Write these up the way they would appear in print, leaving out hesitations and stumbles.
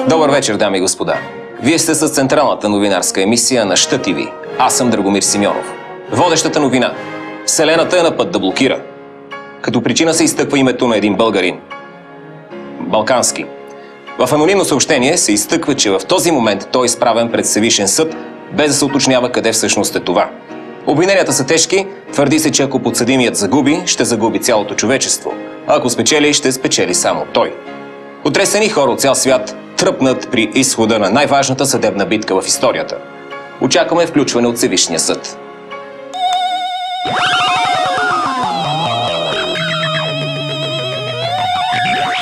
Добър вечер, дами и господа. Вие сте с централната новинарска емисия на Щ ТВ. Аз съм Драгомир Симеонов. Водещата новина. Вселената е на път да блокира. Като причина се изтъква името на един българин. Балкански. В анонимно съобщение се изтъква, че в този момент той е изправен пред Всевишен съд, без да се уточнява къде всъщност е това. Обвиненията са тежки, твърди се, че ако подсъдимият загуби, ще загуби цялото човечество, а ако спечели, ще спечели само той. Потресени хора от цял свят тръпнат при изхода на най-важната съдебна битка в историята. Очакваме включване от Всевишния съд.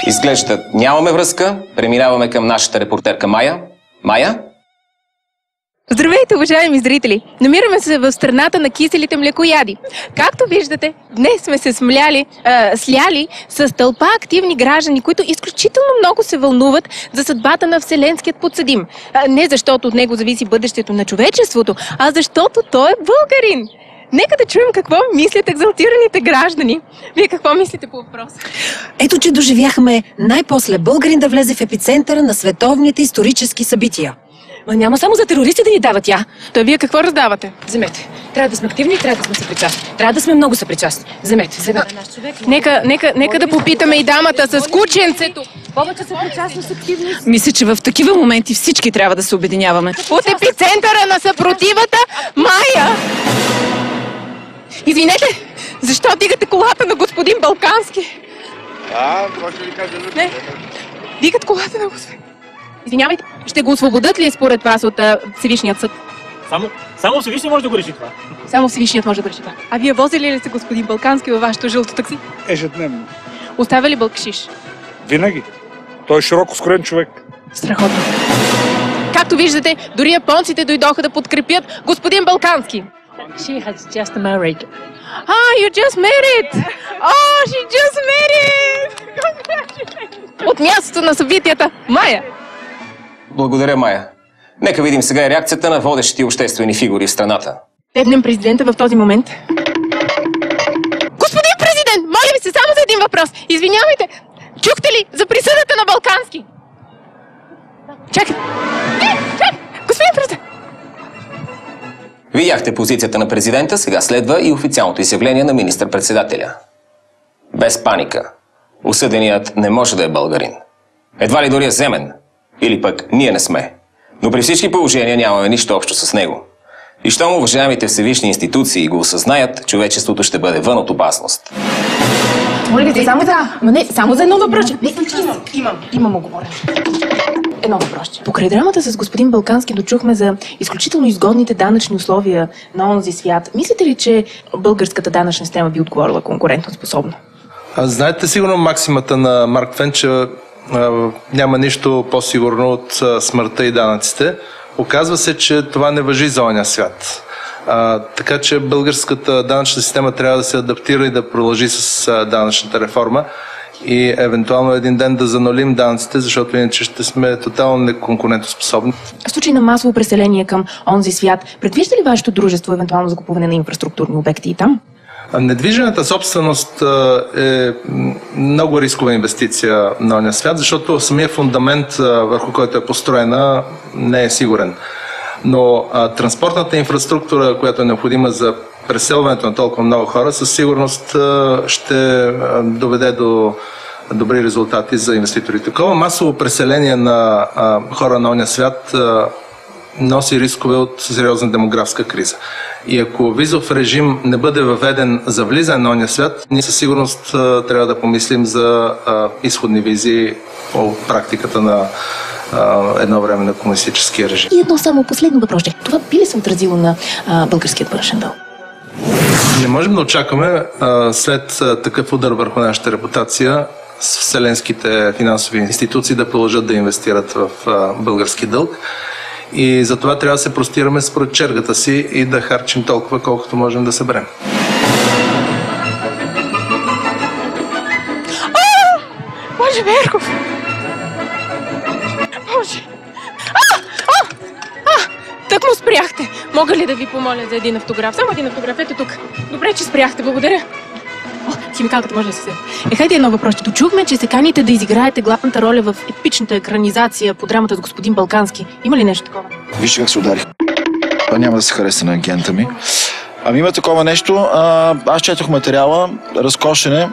Изглежда, нямаме връзка. Преминаваме към нашата репортерка Майя. Майя? Здравейте, уважаеми зрители! Намираме се в страната на киселите млекояди. Както виждате, днес сме се сляли с тълпа активни граждани, които изключително много се вълнуват за съдбата на вселенският подсъдим. Не защото от него зависи бъдещето на човечеството, а защото той е българин. Нека да чуем какво мислят екзалтираните граждани. Вие какво мислите по въпроса? Ето, че доживяхме най-после българин да влезе в епицентъра на световните исторически събития. Ма няма само за терористи да ни дава тя. То вие какво раздавате? Вземете. Трябва да сме активни и трябва да сме съпричастни. Трябва да сме много съпричастни. Вземете. Наш човек. Нека да попитаме и дамата с кученцето. Повече съпричастност, активност. Мисля, че в такива моменти всички трябва да се обединяваме. От епицентъра на съпротивата, Майя! Извинете, защо дигате колата на господин Балкански? Това ще ви кажа. Не, дигат колата на господин. Извинявайте, ще го освободят ли според вас от Всевишният съд? Само Всевишният може да го реши това. Само Всевишният може да го реши това. А вие возили ли сте господин Балкански във вашето жълто такси? Ежедневно. Оставя ли бълкшиш? Винаги. Той е широко скроен човек. Страхотно. Както виждате, дори японците дойдоха да подкрепят господин Балкански. She has just married. You just married! Oh, she just married! От мястото на събитията, Майя! Благодаря, Майя. Нека видим сега и реакцията на водещите обществени фигури в страната. Дебнем президента в този момент. Господин президент, моля ви се само за един въпрос. Извинявайте, чухте ли за присъдата на Балкански? Чакай! Чакай! Господин президент! Видяхте позицията на президента, сега следва и официалното изявление на министър-председателя. Без паника. Осъденият не може да е българин. Едва ли дори е земен. Или пък ние не сме. Но при всички положения нямаме нищо общо с него. И щом уважаемите всевишни институции го осъзнаят, човечеството ще бъде вън от опасност. Моля ви се, само за едно въпросче. Имам оговорен. Едно въпросче. Покрай драмата с господин Балкански дочухме за изключително изгодните данъчни условия на онзи свят. Мислите ли, че българската данъчна система би отговорила конкурентно способно? Знаете сигурно максимата на Марк Твен, че няма нищо по-сигурно от смъртта и данъците. Оказва се, че това не важи за оня свят. Така че българската данъчна система трябва да се адаптира и да продължи с данъчната реформа и евентуално един ден да занулим данъците, защото иначе ще сме тотално неконкурентоспособни. В случай на масово преселение към онзи свят, предвижда ли вашето дружество евентуално закупуване на инфраструктурни обекти и там? Недвижимата собственост е много рискова инвестиция на оня свят, защото самия фундамент, върху който е построена, не е сигурен. Но транспортната инфраструктура, която е необходима за преселването на толкова много хора, със сигурност ще доведе до добри резултати за инвеститорите. Такова масово преселение на хора на оня свят носи рискове от сериозна демографска криза. И ако визов режим не бъде въведен за влизане на оня свят, ние със сигурност трябва да помислим за изходни визии по практиката на едно време на комунистическия режим. И едно само последно въпрос. Това би ли се отразило на българският външен дълг? Не можем да очакваме след такъв удар върху нашата репутация с вселенските финансови институции да продължат да инвестират в български дълг. И затова трябва да се простираме според чергата си и да харчим толкова, колкото можем да съберем. Боже, Верков! Боже! Так му спряхте! Мога ли да ви помоля за един автограф? Само един автограф, ето тук. Добре, че спряхте, благодаря. Химикалката може да се вземе. Хайде едно въпрос. Дочухме, че се каните да изиграете главната роля в епичната екранизация по драмата с господин Балкански. Има ли нещо такова? Вижте как се ударих. Това няма да се хареса на агента ми. Ами има такова нещо. Аз четох материала, разкошен е,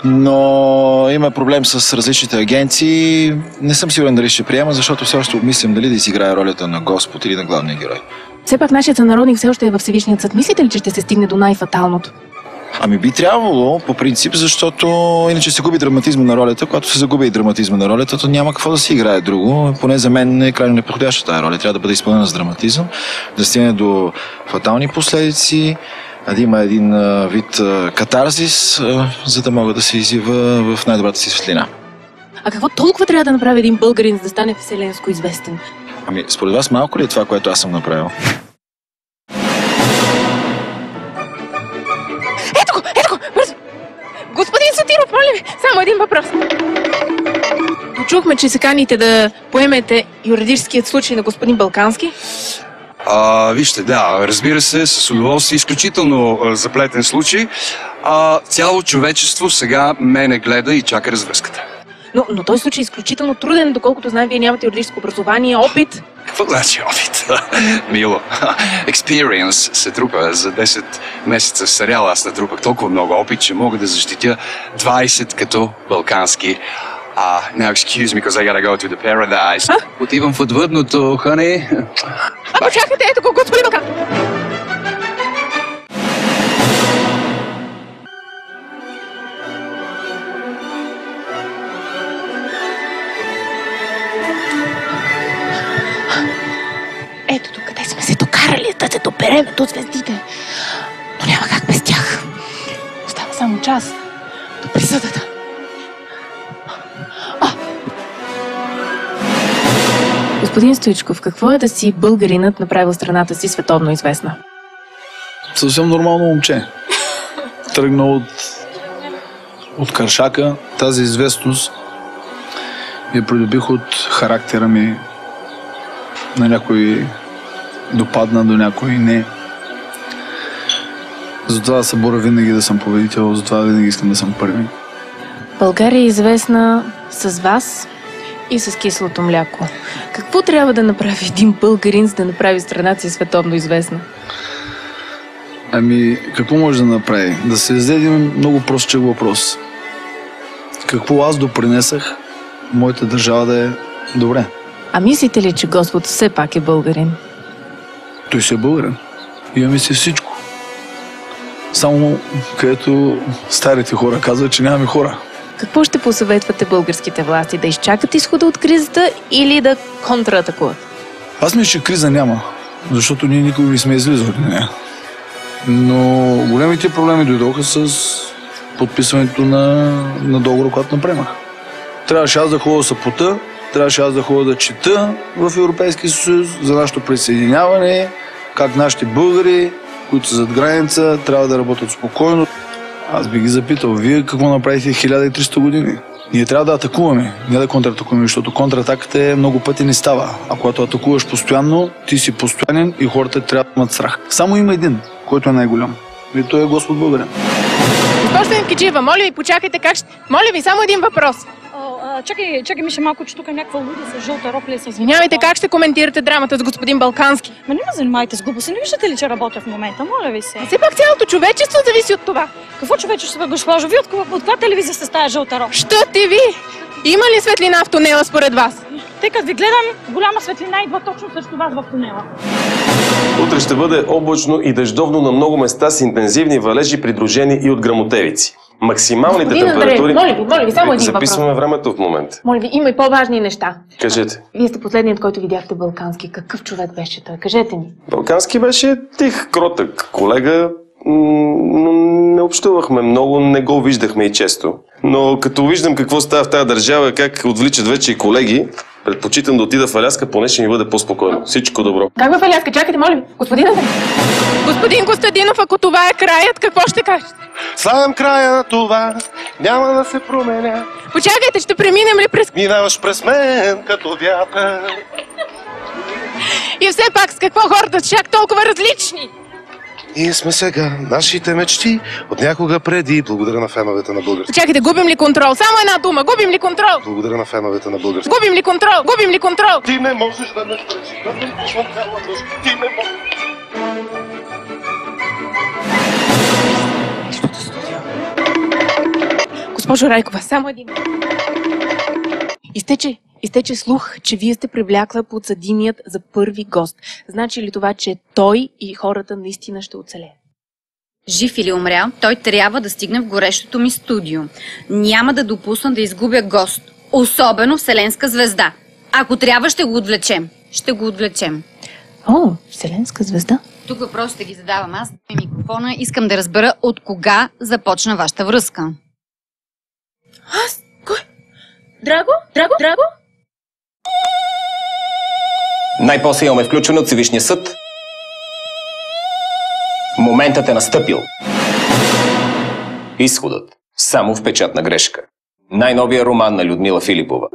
но има проблем с различните агенции. Не съм сигурен дали ще приема, защото все още обмислям дали да изиграя ролята на Господ или на главния герой. Все пак нашият сънародник все още е в Всевишният съд. Мислите ли, че ще се стигне до най-фаталното? Ами би трябвало, по принцип, защото иначе се губи драматизма на ролята. Когато се загуби и драматизма на ролята, то няма какво да си играе друго. Поне за мен е крайно неподходяща тази роля. Трябва да бъде изпълнена с драматизъм, да стигне до фатални последици, да има един вид катарзис, за да мога да се изява в най-добрата си светлина. А какво толкова трябва да направи един българин, за да стане вселенско известен? Ами, според вас малко ли е това, което аз съм направил? Ето го, бързо! Господин Сотиров, моля ви, само един въпрос. Дочухме, че се каните да поемете юридическият случай на господин Балкански. Вижте, да, разбира се, с удоволствие, изключително заплетен случай. Цяло човечество сега мене гледа и чака развръзката. Но този случай е изключително труден, доколкото знаем, вие нямате юридическо образование, опит. Какво значи опит? Мило. Experience се трупа за 10 месеца в сериал. Аз натрупах толкова много опит, че мога да защитя 20 като Балкански. Now excuse me, because I gotta go to the paradise. Отивам в отвъдното, хане. Почакайте, ето го, господин Балкански. Ето тук, къде сме се докарали, да се доберем до звездите. Но няма как без тях. Остава само час до присъдата. Господин Стоичков, какво е да си българинът направил страната си световно известна? Съвсем нормално момче. Тръгнал от Каршака. Тази известност я придобих от характера ми. На някой допадна, до някой не. Затова се боря винаги да съм победител, затова винаги искам да съм първи. България е известна с вас и с киселото мляко. Какво трябва да направи един българин, за да направи страната си световно известна? Ами, какво може да направи? Да се зададе един много простичък въпрос. Какво аз допринесах моята държава да е добре? А мислите ли, че Господ все пак е българин? Той си е българин. Имаме си всичко. Само където старите хора казват, че нямаме хора. Какво ще посъветвате българските власти? Да изчакат изхода от кризата или да контратакуват? Аз мисля, че криза няма, защото ние никога не сме излизали на нея. Но големите проблеми дойдоха с подписването на договора, който напремах. Трябваше аз да ходя да се пота, трябваше аз да ходя да чета в Европейския съюз за нашето присъединяване, как нашите българи, които са зад граница, трябва да работят спокойно. Аз би ги запитал, вие какво направихте 1300 години? Ние трябва да атакуваме, не да контратакуваме, защото контратаката е много пъти не става. А когато атакуваш постоянно, ти си постоянен и хората трябва да имат страх. Само има един, който е най-голям. И той е Господ българин. Госпожа Евкиджиева, моля ви, почакайте как ще... Моля ви, само един въпрос. Чакай, Миша, малко, че тук е някаква луда с жълта рокля и с... Извинявайте, как ще коментирате драмата с господин Балкански? Ма не ме занимайте с глупости. Не виждате ли, че работя в момента? Моля ви се. Все пак цялото човечество зависи от това. Какво човечество, госпожо? Вие от каква телевизия сте с тая жълта рокля? Що ти ви? Има ли светлина в тунела според вас? Тъй като ви гледам, голяма светлина идва точно срещу вас в тунела. Утре ще бъде облачно и дъждовно на много места с интензивни валежи, придружени и от гръмотевици. Максималните температури... Моля ви, само един въпрос. Записваме времето в момента. Моля ви, има и по-важни неща. Кажете. Вие сте последният, който видяхте Балкански. Какъв човек беше той? Кажете ми. Балкански беше тих, кротък колега, но не общувахме много, не го виждахме и често. Но като виждам какво става в тази държава, как отвличат вече и колеги, предпочитам да отида в Аляска, поне ще ми бъде по-спокойно. Всичко добро. Как в Аляска? Чакайте, моля ви. Господин Костадинов, ако това е краят, какво ще кажете? Слагам края на това, няма да се променя. Почакайте, ще преминем ли през... Минаваш през мен като вятър. И все пак, с какво хората са чак толкова различни? Ние сме сега, нашите мечти от някога преди. Благодаря на феновете на български. Чакайте, губим ли контрол? Само една дума, губим ли контрол? Благодаря на феновете на български. Губим ли контрол? Губим ли контрол? Ти не можеш да ме спречиш, да ме пушвам цяла дъжд. Ти не можеш. Госпожо Райкова, само един. Изтече слух, че вие сте привлякла подсъдимият за първи гост. Значи ли това, че той и хората наистина ще оцелеят? Жив или умрял, той трябва да стигне в горещото ми студио. Няма да допусна да изгубя гост, особено вселенска звезда. Ако трябва, ще го отвлечем. Ще го отвлечем. О, вселенска звезда? Тук въпросите ги задавам аз. Микрофона искам да разбера от кога започна вашата връзка. Аз? Кой? Драго? Драго? Най-после имаме включен от Всевишния съд. Моментът е настъпил. Изходът. Само в печатна грешка. Най-новия роман на Людмила Филипова.